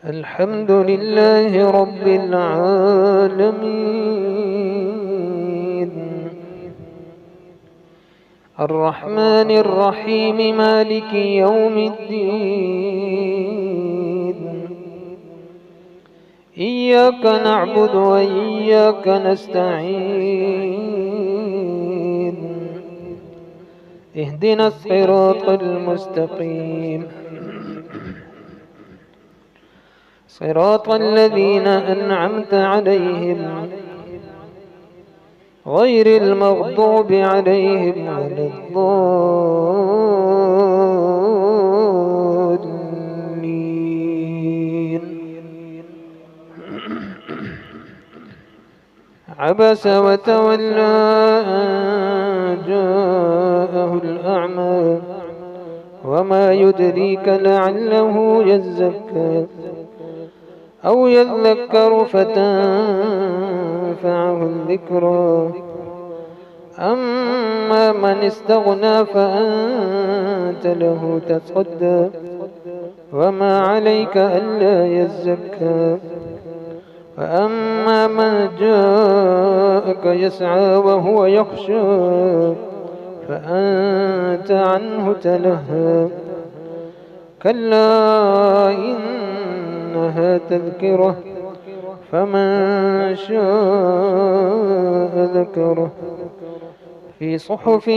الحمد لله رب العالمين، الرحمن الرحيم مالك يوم الدين. إياك نعبد وإياك نستعين، اهدنا الصراط المستقيم، صراط الذين أنعمت عليهم غير المغضوب عليهم ولا الضالين. عبس وتولى أن جاءه الأعمى وما يدريك لعله يزكى أو يذكر فتنفعه الذكرى. أما من استغنى فأنت له تصدى وما عليك ألا يزكى. وأما من جاءك يسعى وهو يخشى فأنت عنه تلهى. كلا إنها تذكرة فمن شاء ذكره في صحف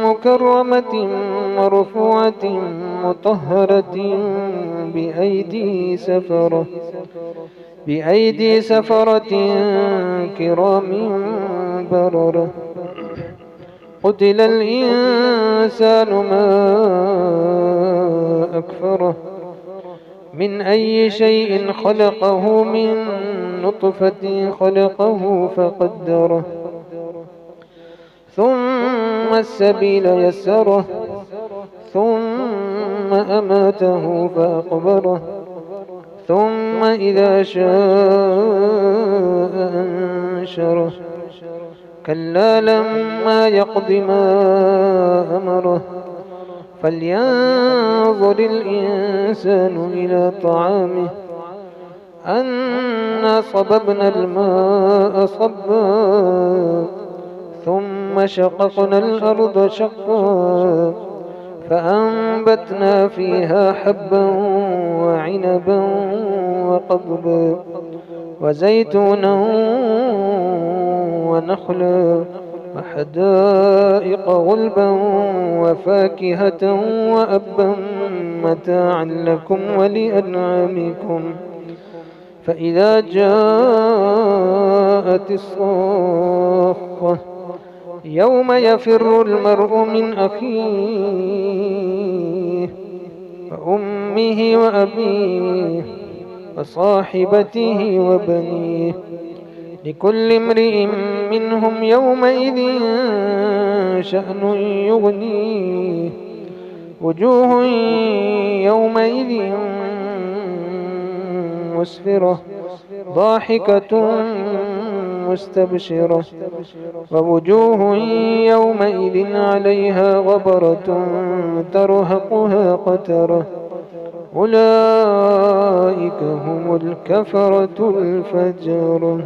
مكرمة مرفوعة مطهرة بأيدي سفرة كرام بررة. قتل الإنسان ما أكفره من أي شيء خلقه من نطفة خلقه فقدره ثم السبيل يسره ثم أماته فأقبره ثم إذا شاء أنشره. كلا لما يقض ما أمره فلينظر الإنسان إلى طعامه أنا صببنا الماء صبا ثم شققنا الأرض شقا فأنبتنا فيها حبا وعنبا وقضبا وزيتونا ونخلا وحدائق غلبا وفاكهة وأبا متاعا لكم ولأنعامكم. فإذا جاءت الصاخة يوم يفر المرء من أخيه وأمه وأبيه وصاحبته وبنيه لكل امرئ منهم يومئذ شأن يغنيه. وجوه يومئذ مسفرة ضاحكة مستبشرة ووجوه يومئذ عليها غبرة ترهقها قترة. أولئك هم الكفرة الفجرة.